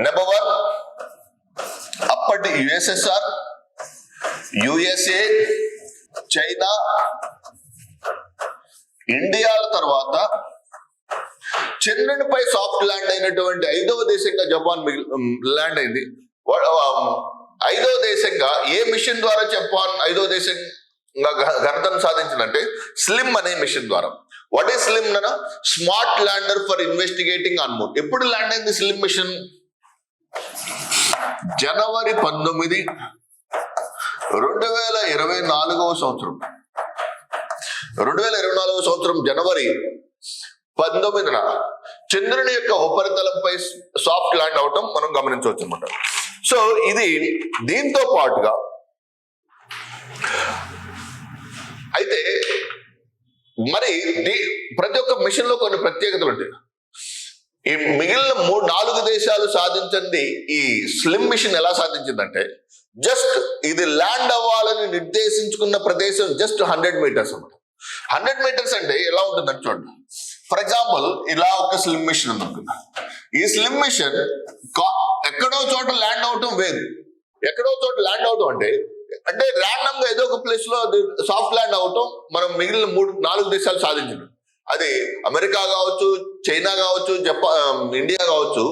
నెంబర్ 1 అప్పటి USSR, USA, చైనా, ఇండియాల తర్వాత చంద్రునిపై సాఫ్ట్ ల్యాండ్ అయినటువంటి 5వ దేశంగా జపాన్ ల్యాండ్ అయింది. 5వ దేశంగా ఏ మిషన్ ద్వారా జపాన్ 5వ దేశంగా ఘనతను సాధించిందంటే స్లిమ్ అనే మిషన్ ద్వారా. What is SLIM? Smart lander for investigating on moon. ఎప్పుడు ల్యాండ్ అయింది స్లిమ్ మిషన్? జనవరి 19, 2024 సంవత్సరం. 2024 సంవత్సరం జనవరి 19న చంద్రుని యొక్క ఉపరితలంపై సాఫ్ట్ ల్యాండ్ అవటం మనం గమనించవచ్చు అనమాట. సో ఇది దీంతో పాటుగా అయితే మరి ప్రతి ఒక్క మిషన్ లో కొన్ని ప్రత్యేకతలు ఉంటాయి. ఈ మిగిలిన 4 దేశాలు సాధించింది ఈ స్లిమ్ మిషన్ ఎలా సాధించిందంటే, జస్ట్ ఇది ల్యాండ్ అవ్వాలని నిర్దేశించుకున్న ప్రదేశం జస్ట్ 100 meters అన్నమాట. 100 meters అంటే ఎలా ఉంటుందంటే, చూడండి, ఫర్ ఎగ్జాంపుల్ ఇలా ఒక స్లిమ్ మిషన్ ఉందనుకున్నా. ఈ స్లిమ్ మిషన్ ఎక్కడో చోట ల్యాండ్ అవటం వేరు. ఎక్కడో చోట ల్యాండ్ అవటం అంటే అంటే ర్యాండమ్ గా ఏదో ఒక ప్లేస్ లో అది సాఫ్ట్ ల్యాండ్ అవటం మనం మిగిలిన 3-4 దేశాలు సాధించడం. అది అమెరికా కావచ్చు, చైనా కావచ్చు, ఇండియా కావచ్చు,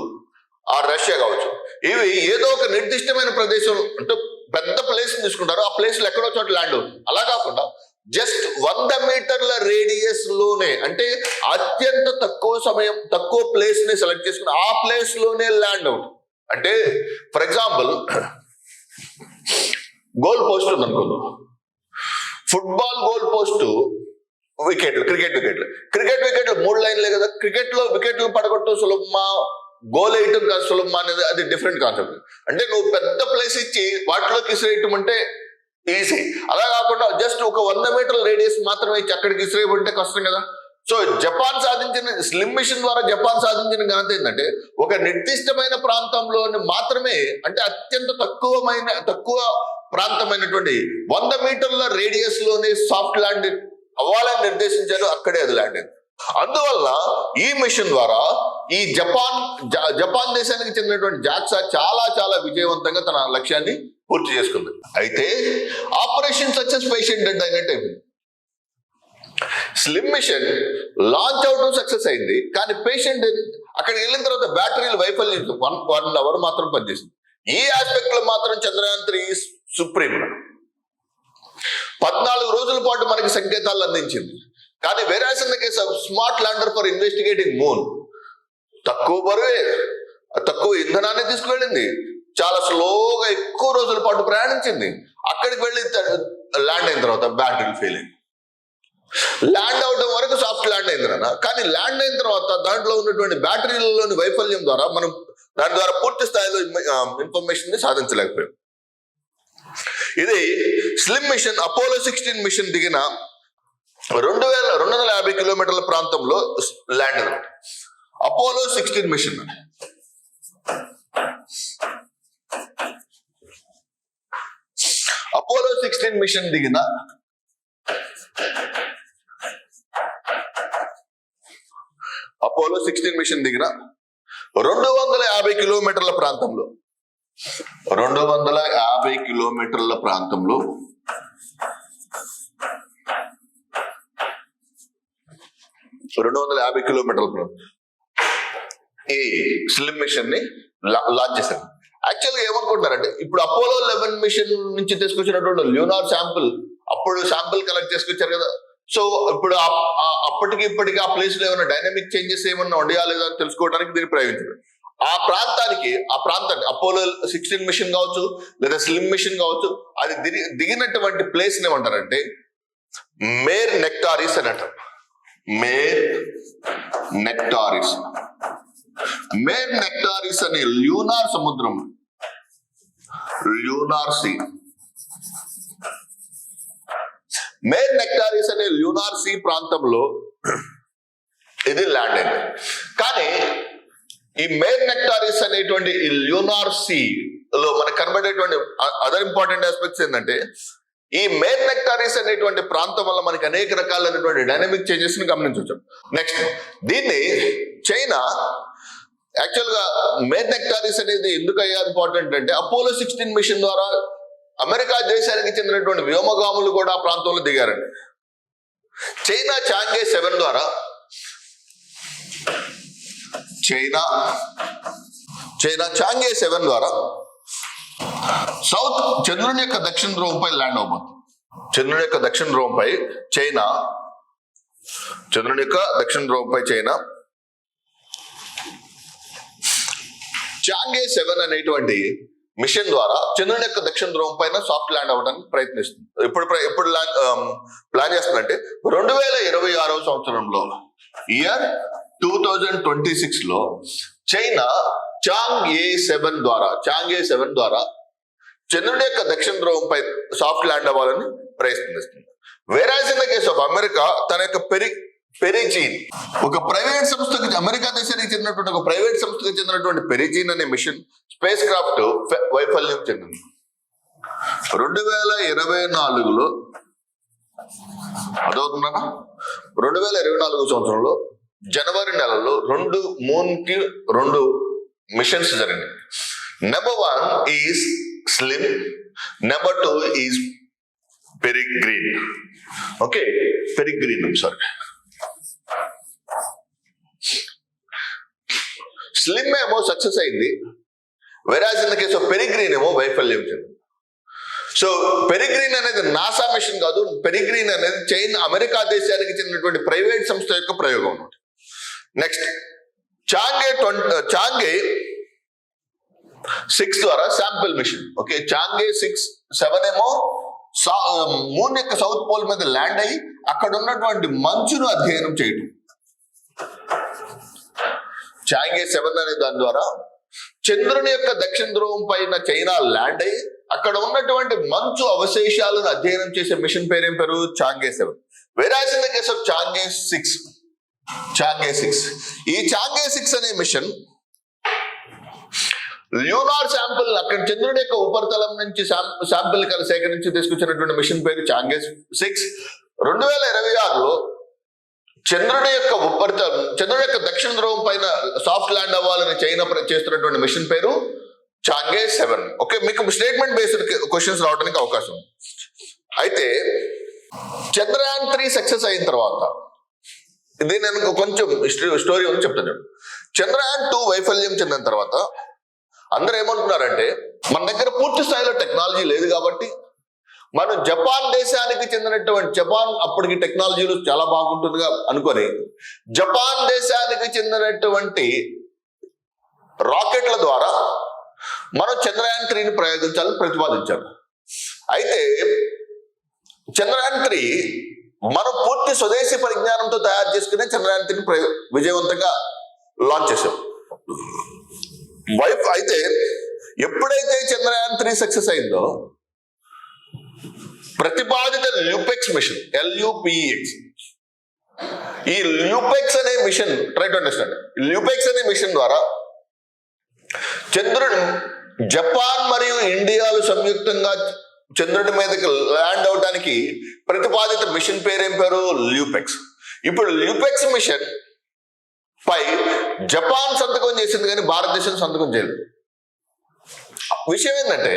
రష్యా కావచ్చు. ఇవి ఏదో ఒక నిర్దిష్టమైన ప్రదేశం అంటే పెద్ద ప్లేస్ తీసుకుంటారు, ఆ ప్లేస్ లో ఎక్కడో చోట ల్యాండ్ అవుతుంది. అలా కాకుండా జస్ట్ 100 మీటర్ల రేడియస్ లోనే, అంటే అత్యంత తక్కువ ప్లేస్ ని సెలెక్ట్ చేసుకుని ఆ ప్లేస్ లోనే ల్యాండ్ అవుతుంది. అంటే ఫర్ ఎగ్జాంపుల్ గోల్ పోస్ట్ ఉంది అనుకుందాం. ఫుట్బాల్ గోల్ పోస్ట్ వికెట్లు, క్రికెట్ వికెట్లు 3 లైన్లే కదా. క్రికెట్ లో వికెట్లు పడగొట్టు సులభమా, గోల్ వేయటం కాదు సులభమా అనేది అది డిఫరెంట్ కాన్సెప్ట్. అంటే నువ్వు పెద్ద ప్లేస్ ఇచ్చి వాటిలోకి ఇసిరేయటం అంటే ఈజీ. అలా కాకుండా జస్ట్ ఒక 100 మీటర్ల రేడియస్ మాత్రమే ఇచ్చి అక్కడికి ఇసిరేయమంటే కష్టం కదా. సో జపాన్ సాధించిన స్లిమ్ మిషన్ ద్వారా జపాన్ సాధించిన ఘనత ఏంటంటే ఒక నిర్దిష్టమైన ప్రాంతంలోని మాత్రమే, అంటే అత్యంత తక్కువ ప్రాంతమైనటువంటి 100 మీటర్ల రేడియస్ లోనే సాఫ్ట్ ల్యాండ్ అవ్వాలని నిర్దేశించారు. అక్కడే అది ల్యాండ్ అయింది. అందువల్ల ఈ మిషన్ ద్వారా ఈ జపాన్ దేశానికి చెందినటువంటి జాక్సా చాలా విజయవంతంగా తన లక్ష్యాన్ని పూర్తి చేసుకుంది. అయితే ఆపరేషన్ సక్సెస్ పేషెంట్ డెడ్ అయినట్టు అయిపోయింది. స్లిమ్ మిషన్ లాంచ్ అవడం సక్సెస్ అయింది, కానీ పేషెంట్ అక్కడికి వెళ్ళిన తర్వాత బ్యాటరీలు వైఫల్యం 1 అవర్ మాత్రం పనిచేసింది. ఈ ఆస్పెక్ట్ లో మాత్రం చంద్రయాన్ 3 సుప్రీం 14 రోజుల పాటు మనకి సంకేతాలు అందించింది. కానీ whereas in the case of smart lander for investigating moon తక్కువ బరువే, తక్కువ ఇంధనాన్ని తీసుకువెళ్ళింది, చాలా స్లోగా ఎక్కువ రోజుల పాటు ప్రయాణించింది. అక్కడికి వెళ్ళి ల్యాండ్ అయిన తర్వాత బ్యాటరీ ఫెయిల్ అయింది. ల్యాండ్ అవడం వరకు సాఫ్ట్ ల్యాండ్ అయింది కదా, కానీ ల్యాండ్ అయిన తర్వాత దాంట్లో ఉన్నటువంటి బ్యాటరీలలోని వైఫల్యం ద్వారా మనం దాని ద్వారా పూర్తి స్థాయిలో ఇన్ఫర్మేషన్ ని సాధించలేకపోయాం. ఇది స్లిమ్ మిషన్ అపోలో 16 మిషన్ దిగిన 250 కిలోమీటర్ల ప్రాంతంలో ల్యాండ్ అన్నమాట. అపోలో 16 మిషన్ దిగిన 250 కిలోమీటర్ల ప్రాంతంలో 250 కిలోమీటర్ల ప్రాంతంలో ఈ స్లిమ్ మిషన్ ని లాంచ్ చేశారు. యాక్చువల్గా ఏమనుకుంటున్నారంటే ఇప్పుడు అపోలో 11 మిషన్ నుంచి తీసుకొచ్చినటువంటి ల్యూనార్ శాంపుల్, అప్పుడు శాంపుల్ కలెక్ట్ చేసుకొచ్చారు కదా. సో ఇప్పుడు అప్పటికి ఇప్పటికి ఆ ప్లేస్ లో ఏమైనా డైనమిక్ చేంజెస్ ఏమన్నా ఉండయా లేదా అని తెలుసుకోవడానికి దీన్ని ప్రయోగించారు. ఆ ప్రాంతాన్ని అపోలో 16 మిషన్ కావచ్చు లేదా స్లిమ్ మిషన్ కావచ్చు, అది దిగినటువంటి ప్లేస్ ఏమంటారంటే మేర్ నెక్టారిస్ అని అంటారు. మేర్ నెక్టారిస్ అనే ల్యూనార్ సముద్రం, ల్యూనార్ సీ, మేర్ నెక్టారిస్ అనే ల్యూనార్ సీ ప్రాంతంలో ఇది ల్యాండ్ అయింది. కానీ ఈ మేర్ నెక్టారిస్ అనేటువంటి ఈ ల్యూనార్ సీ లో మనకు కనబడేటువంటి అదర్ ఇంపార్టెంట్ ఆస్పెక్ట్స్ ఏంటంటే ఈ మేర్ నెక్టారిస్ అనేటువంటి ప్రాంతం వల్ల మనకి అనేక రకాలైనటువంటి డైనమిక్ చేంజెస్ ని గమనించవచ్చు. నెక్స్ట్ దీన్ని చైనా యాక్చువల్ గా మేర్ నెక్టారిస్ అనేది ఎందుకు అయ్యా ఇంపార్టెంట్ అంటే అపోలో 16 మిషన్ ద్వారా అమెరికా దేశానికి చెందినటువంటి వ్యోమగాములు కూడా ఆ ప్రాంతంలో దిగారండి. చైనా చాంగే 7 ద్వారా చాంగే 7 ద్వారా చంద్రుని యొక్క దక్షిణ ధ్రువంపై ల్యాండ్ అవబోతుంది. చంద్రుని యొక్క దక్షిణ ధ్రువంపై చైనా చాంగే 7 అనేటువంటి మిషన్ ద్వారా చంద్రుని యొక్క దక్షిణ ధ్రువం పైన సాఫ్ట్ ల్యాండ్ అవ్వడానికి ప్రయత్నిస్తుంది. ఎప్పుడు ప్లాన్ చేస్తుందంటే 2026 సంవత్సరంలో ఇయర్ 2026 లో చైనా చాంగే 7 ద్వారా చంద్రుడి యొక్క దక్షిణ ధ్రువం పై సాఫ్ట్ ల్యాండ్ అవ్వాలని ప్రయత్నిస్తుంది. వేరాజ్ in the case of America తన యొక్క పెరిజీన్ ఒక ప్రైవేట్ సంస్థకి, అమెరికా దేశానికి చెందినటువంటి ఒక ప్రైవేట్ సంస్థకి చెందినటువంటి పెరిజీన్ అనే మిషన్ స్పేస్ క్రాఫ్ట్ వైఫల్యం చెందింది. 2024లో 2024 సంవత్సరంలో జనవరి నెలలో 2 మూన్ కి 2 మిషన్స్ జరిగినాయి. Number 1 is Slim. Number 2 is Peregrine. Okay, Peregrine, I'm sorry. Slim ఏమో సక్సెస్ అయింది, whereas in the case of Peregrine ఏమో వైఫల్యం చెందింది. సో పెరిగ్రీన్ అనేది నాసా మిషన్ కాదు, పెరిగ్రీన్ అనేది అమెరికా దేశానికి చెందినటువంటి ప్రైవేట్ సంస్థ యొక్క ప్రయోగం అన్నమాట. నెక్స్ట్ చాంగే 6 ద్వారా శాంపిల్ మిషన్. ఓకే, చాంగే 7 ఏమో మూన్ యొక్క సౌత్ పోల్ మీద ల్యాండ్ అయ్యి అక్కడ ఉన్నటువంటి మంచును అధ్యయనం చేయటం. చాంగే 7 అనే దాని ద్వారా చంద్రుని యొక్క దక్షిణ ధ్రువం పైన చైనా ల్యాండ్ అయ్యి అక్కడ ఉన్నటువంటి మంచు అవశేషాలను అధ్యయనం చేసే మిషన్ పేరేం పేరు? Chang'e 7. Whereas in the case of Chang'e 6, ఈ చాంగే 6 అనే మిషన్ ల్యూనార్ శాంపుల్, అక్కడ చంద్రుని యొక్క ఉపరితలం నుంచి శాంపుల్ సేకరించి తీసుకొచ్చినటువంటి మిషన్ పేరు చాంగే 6. 2026లో చంద్రుని యొక్క ఉపరితలం, చంద్రుని యొక్క దక్షిణ ధ్రువం పైన సాఫ్ట్ ల్యాండ్ అవ్వాలని చైనా చేస్తున్నటువంటి మిషన్ పేరు చాంగే 7. ఓకే, మీకు స్టేట్మెంట్ బేస్డ్ క్వశ్చన్స్ రావడానికి అవకాశం ఉంది. అయితే చంద్రయాన్ 3 సక్సెస్ అయిన తర్వాత, ఇది నేను కొంచెం స్టోరీ ఉంది చెప్తాను. చంద్రయాన్ 2 వైఫల్యం చెందిన తర్వాత అందరూ ఏమంటున్నారంటే, మన దగ్గర పూర్తి స్థాయిలో టెక్నాలజీ లేదు కాబట్టి మనం జపాన్ దేశానికి చెందినటువంటి, జపాన్ అప్పటికి టెక్నాలజీలు చాలా బాగుంటుందిగా అనుకొని జపాన్ దేశానికి చెందినటువంటి రాకెట్ల ద్వారా మనం చంద్రయాన్ 3ని ప్రయోగించాలని ప్రతిపాదించారు. అయితే చంద్రయాన్ 3 మనం పూర్తి స్వదేశీ పరిజ్ఞానంతో తయారు చేసుకునే చంద్రయాన్ 3ని విజయవంతంగా లాంచ్ చేసాం. అయితే ఎప్పుడైతే చంద్రయాన్ 3 సక్సెస్ అయిందో ప్రతిపాదిత ల్యూపెక్స్ మిషన్, LUPEX, ఈ ల్యూపెక్స్ అనే మిషన్, ట్రై టు అండర్స్టాండ్, ల్యూపెక్స్ అనే మిషన్ ద్వారా చంద్రుడు, జపాన్ మరియు ఇండియాలు సంయుక్తంగా చంద్రుడి మీదకి ల్యాండ్ అవడానికి ప్రతిపాదిత మిషన్ పేరేం పేరు? ల్యూపెక్స్. ఇప్పుడు ల్యూపెక్స్ మిషన్ పై జపాన్ సంతకం చేసింది కానీ భారతదేశం సంతకం చేయలేదు. విషయం ఏంటంటే,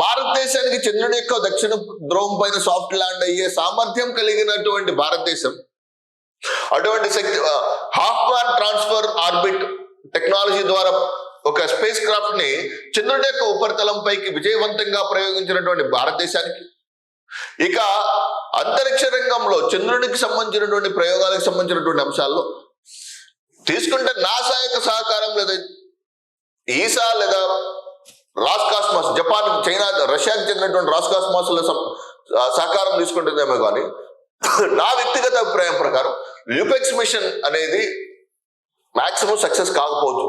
భారతదేశానికి చంద్రుని యొక్క దక్షిణ ధ్రువం పైన సాఫ్ట్ ల్యాండ్ అయ్యే సామర్థ్యం కలిగినటువంటి భారతదేశం అటువంటి శక్తి Hohmann transfer orbit technology ద్వారా ఒక స్పేస్ క్రాఫ్ట్ ని చంద్రుడి యొక్క ఉపరితలం పైకి విజయవంతంగా ప్రయోగించినటువంటి భారతదేశానికి ఇక అంతరిక్ష రంగంలో చంద్రుడికి సంబంధించినటువంటి ప్రయోగాలకు సంబంధించినటువంటి అంశాల్లో తీసుకుంటే నాసా యొక్క సహకారం, లేదా ఈసా లేదా రాస్కాస్మాస్, జపాన్, చైనా, రష్యాకి చెందినటువంటి రాస్కాస్మాస్ సహకారం తీసుకుంటుందేమో కానీ నా వ్యక్తిగత అభిప్రాయం ప్రకారం ల్యూపెక్స్ మిషన్ అనేది మాక్సిమం సక్సెస్ కాకపోవచ్చు,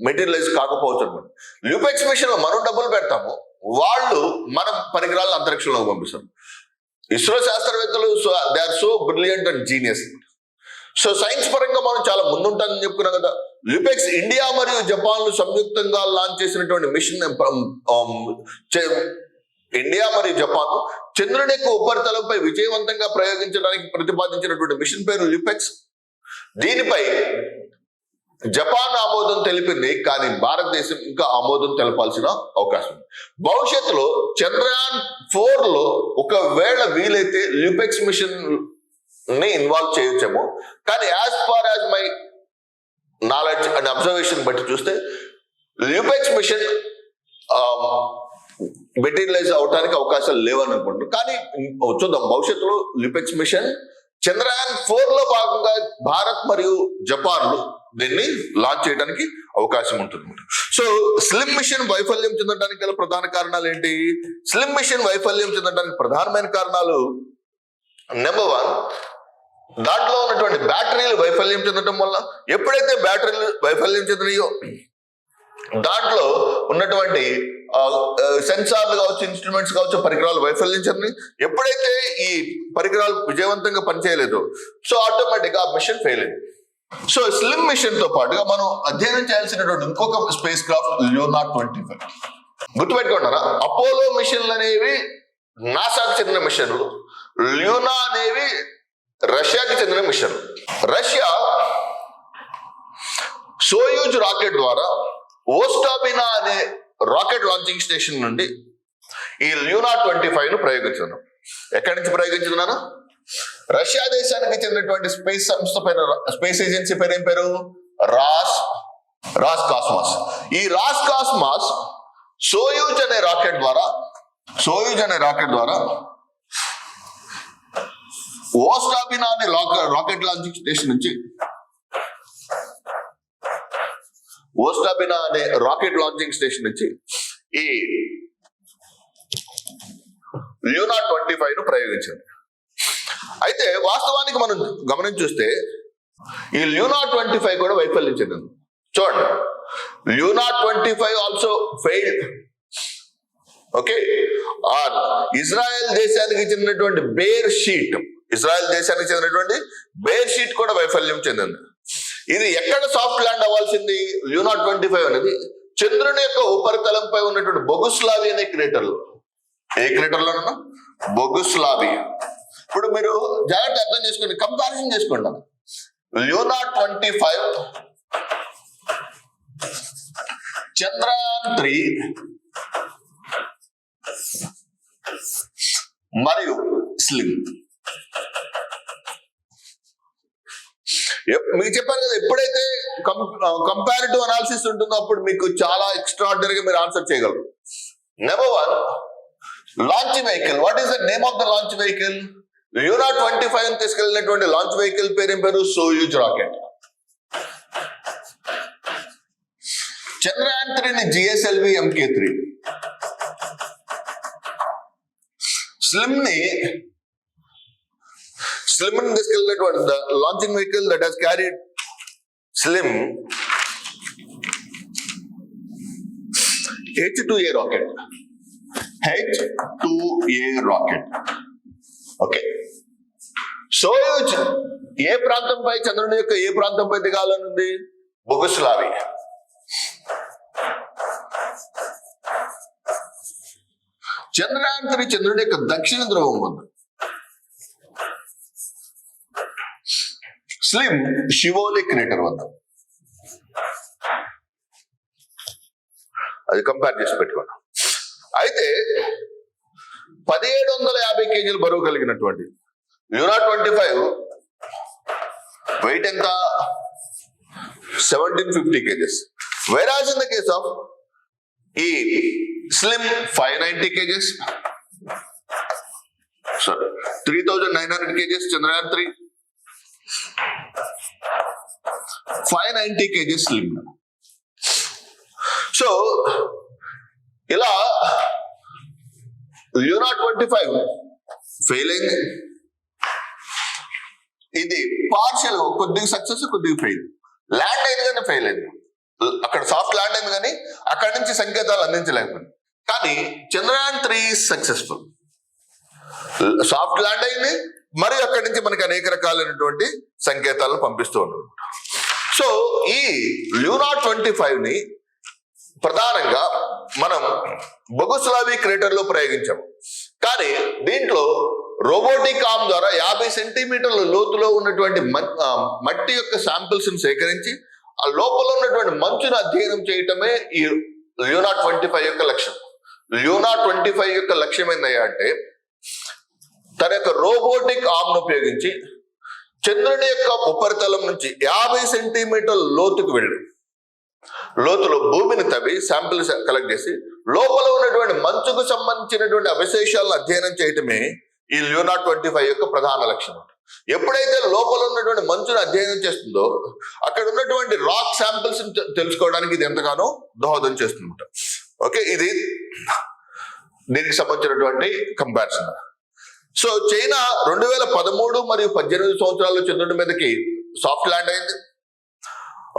మెటీరియలైజ్ కాకపోవచ్చు అనమాట. ల్యూపెక్స్ మిషన్ లో మనం డబ్బులు పెడతాము, వాళ్ళు మన పరికరాలను అంతరిక్షంలోకి పంపిస్తారు. ఇస్రో శాస్త్రవేత్తలు they are so brilliant and genius. So science పరంగా మనం చాలా ముందుంటామని చెప్పుకున్నాం కదా. ల్యూపెక్స్ ఇండియా మరియు జపాన్లు సంయుక్తంగా లాంచ్ చేసినటువంటి మిషన్, ఇండియా మరియు జపాన్ చంద్రుని యొక్క ఉపరితలంపై విజయవంతంగా ప్రయోగించడానికి ప్రతిపాదించినటువంటి మిషన్ పేరు ల్యూపెక్స్. దీనిపై జపాన్ ఆమోదం తెలిపింది, కానీ భారతదేశం ఇంకా ఆమోదం తెలపాల్సిన అవకాశం ఉంది. భవిష్యత్తులో చంద్రయాన్ 4లో ఒకవేళ వీలైతే ల్యూపెక్స్ మిషన్ ని ఇన్వాల్వ్ చేయొచ్చేమో, కానీ as far as my knowledge and observation బట్టి చూస్తే ల్యూపెక్స్ మిషన్ మెటీరియలైజ్ అవడానికి అవకాశాలు లేవని అనుకుంటున్నాను. కానీ చూద్దాం, భవిష్యత్తులో ల్యూపెక్స్ మిషన్ చంద్రయాన్ 4లో భాగంగా భారత్ మరియు జపాన్లు దీన్ని లాంచ్ చేయడానికి అవకాశం ఉంటుంది. సో స్లిమ్ మిషన్ వైఫల్యం చెందడానికి గల ప్రధాన కారణాలు ఏంటి? స్లిమ్ మిషన్ వైఫల్యం చెందడానికి ప్రధానమైన కారణాలు, నెంబర్ 1, దాంట్లో ఉన్నటువంటి బ్యాటరీలు వైఫల్యం చెందడం వల్ల. ఎప్పుడైతే బ్యాటరీలు వైఫల్యం చెందినాయో దాంట్లో ఉన్నటువంటి సెన్సార్లు కావచ్చు, ఇన్స్ట్రుమెంట్స్ కావచ్చు, పరికరాలు వైఫల్యం చెంది, ఎప్పుడైతే ఈ పరికరాలు విజయవంతంగా పనిచేయలేదు, సో ఆటోమేటిక్ గా ఆ మిషన్ ఫెయిల్ అయింది. సో స్లిమ్ మిషన్ తో పాటుగా మనం అధ్యయనం చేయాల్సినటువంటి ఇంకొక స్పేస్ క్రాఫ్ట్ ల్యూనార్ 25. గుర్తుపెట్టుకున్నారా? అపోలో మిషన్లు అనేవి నాసాకు చెందిన మిషన్లు, ల్యూనా అనేవి రష్యాకి చెందిన మిషన్. రష్యా సోయూజ్ రాకెట్ ద్వారా ఓస్టాబినా అనే రాకెట్ లాంచింగ్ స్టేషన్ నుండి ఈ ల్యూనా 25 ను ప్రయోగించున్నాను. ఎక్కడి నుంచి ప్రయోగించున్నాను? రష్యా దేశానికి చెందినటువంటి స్పేస్ సంస్థ పేరు, స్పేస్ ఏజెన్సీ పేరు ఏం పేరు? Roscosmos. ఈ రాస్ కాస్మాస్ సోయూజ్ అనే రాకెట్ ద్వారా ఓస్టాపినా అనే రాకెట్ లాంచింగ్ స్టేషన్ నుంచి ఈ ల్యూనా 25 ను ప్రయోగించింది. అయితే వాస్తవానికి మనం గమనించి చూస్తే ఈ ల్యూనా 25 కూడా వైఫల్యం చెందింది. చూడండి, ల్యూనా 25 ఆల్సో ఫెయిల్డ్. ఓకే, ఇజ్రాయెల్ దేశానికి చెందినటువంటి బేర్ షీట్ కూడా వైఫల్యం చెందింది. ఇది ఎక్కడ సాఫ్ట్ ల్యాండ్ అవ్వాల్సింది? ల్యూనా 25 అనేది చంద్రుని యొక్క ఉపరితలంపై ఉన్నటువంటి బొగుస్లావి అనే క్రేటర్లో. ఏ క్రేటర్లోనన్నా? బొగుస్లావి. ఇప్పుడు మీరు జాగ్రత్త అర్థం చేసుకోండి, కంపారిజన్ చేసుకోండి. ల్యూనా 25, చంద్రయాన్ 3 మరియు స్లిమ్. మీకు చెప్పాను కదా, ఎప్పుడైతే కంపారిటివ్ అనాలిసిస్ ఉంటుందో అప్పుడు మీకు చాలా ఎక్స్ట్రాఆర్డినరీగా మీరు ఆన్సర్ చేయగలరు. Number 1, launch vehicle. What is the name of the launch vehicle? Luna 25 తీసుకెళ్ళినటువంటి లాంచ్ వెహికల్ పేరు సోయూజ్ రాకెట్. చంద్రయాన్ 3 ని GSLV MK3. స్లిమ్ ని తీసుకెళ్ళినటువంటి launching vehicle that has carried slim H2A rocket. Okay, Soyuz ఏ ప్రాంతంపై, చంద్రుని యొక్క ఏ ప్రాంతంపై దిగాలనుంది? బొగుస్లావి. చంద్రయాన్ 3 చంద్రుడి యొక్క దక్షిణ ధ్రువం వద్ద, స్లిమ్ శివోలి క్రేటర్ వద్ద. అది కంపేర్ చేసి పెట్టుకోండి. అయితే 1750 కేజీలు బరువు కలిగినటువంటి ల్యూనా 25 వెయిట్ ఎంత? 1750 kgs. Whereas in the case of ఈ slim 590 kgs, 3900 kgs Chandrayaan 3, 590 kgs slim. So ఇలా ల్యూనా 25 ఫెయిల్ అయింది. ఇది పార్షియల్, కొద్దిగా సక్సెస్, కొద్దిగా ఫెయిల్. ల్యాండ్ అయింది కానీ ఫెయిల్ అయింది. అక్కడ సాఫ్ట్ ల్యాండ్ అయింది కానీ అక్కడి నుంచి సంకేతాలు అందించలేకపోయింది. కానీ చంద్రయాన్ 3 సక్సెస్ఫుల్. సాఫ్ట్ ల్యాండ్ అయింది, మరియు అక్కడి నుంచి మనకి అనేక రకాలైనటువంటి సంకేతాలను పంపిస్తూ ఉన్నారు. సో ఈ ల్యూనా 25 ని ప్రధానంగా మనం బొగుస్లావి క్రేటర్ లో ప్రయోగించాము. కానీ దీంట్లో రోబోటిక్ ఆర్మ్ ద్వారా 50 సెంటీమీటర్ల లోతులో ఉన్నటువంటి మట్టి యొక్క శాంపిల్స్ ని సేకరించి ఆ లోపల ఉన్నటువంటి మంచును అధ్యయనం చేయటమే ఈ ల్యూనా 25 యొక్క లక్ష్యం. ల్యూనా 25 యొక్క లక్ష్యం ఏందయ్యా అంటే, తన యొక్క రోబోటిక్ ఆర్మ్ ను ఉపయోగించి చంద్రుని యొక్క ఉపరితలం నుంచి 50 సెంటీమీటర్ల లోతులో భూమిని తవ్వి శాంపిల్స్ కలెక్ట్ చేసి లోపల ఉన్నటువంటి మంచుకు సంబంధించినటువంటి అవశేషాలను అధ్యయనం చేయటమే ఈ ల్యూనా 25 యొక్క ప్రధాన లక్ష్యం. ఎప్పుడైతే లోపల ఉన్నటువంటి మంచును అధ్యయనం చేస్తుందో అక్కడ ఉన్నటువంటి రాక్ శాంపిల్స్ తెలుసుకోవడానికి ఇది ఎంతగానో దోహదం చేస్తుందన్నమాట. ఓకే, ఇది దీనికి సంబంధించినటువంటి కంపారిజన్. సో చైనా 2013 మరియు 18 సంవత్సరాల్లో చంద్రుడి మీదకి సాఫ్ట్ ల్యాండ్ అయింది.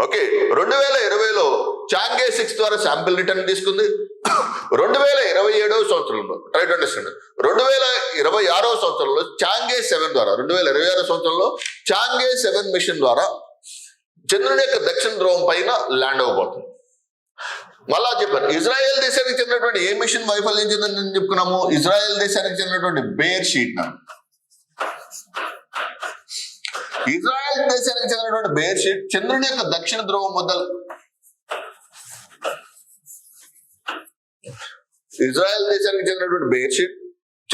ఓకే, 2020లో చాంగే 6 ద్వారా శాంపిల్ రిటర్న్ తీసుకుంది. 2027 సంవత్సరంలో 2026 సంవత్సరంలో చాంగే 7 ద్వారా 2026 సంవత్సరంలో చాంగే 7 మిషన్ ద్వారా చంద్రుని యొక్క దక్షిణ ధ్రువం పైన ల్యాండ్ అవ్వబోతుంది. మళ్ళా చెప్పాను, ఇజ్రాయెల్ దేశానికి చెందినటువంటి ఏ మిషన్ వైఫల్యం చెందని చెప్పుకున్నాము? ఇజ్రాయెల్ దేశానికి చెందినటువంటి బేర్ షీట్. ఇజ్రాయెల్ దేశానికి చెందినటువంటి బేర్ షీట్ చంద్రుని యొక్క దక్షిణ ధ్రువం వద్ద ఇజ్రాయెల్ దేశానికి చెందినటువంటి బేర్షిప్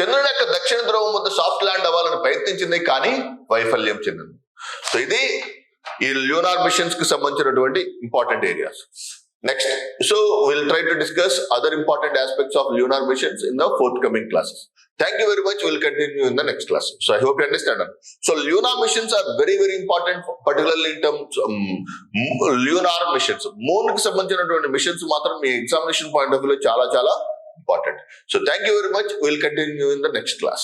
చంద్రుని యొక్క దక్షిణ ధ్రువం వద్ద సాఫ్ట్ ల్యాండ్ అవ్వాలని ప్రయత్నించింది, కానీ వైఫల్యం చెందింది. సో ఇది ఈ ల్యూనార్ మిషన్స్ కి సంబంధించినటువంటి important areas. Next, so will try to discuss other important aspects of lunar machines in the fourth coming classes. Thank you very much. We'll continue in the next class. So I hope you understand that. So lunar missions are very, very important, particularly in terms of lunar missions. Moon ki sambandhinatuvanti missions matram ee examination point of view lo chala important. So thank you very much. We'll continue in the next class.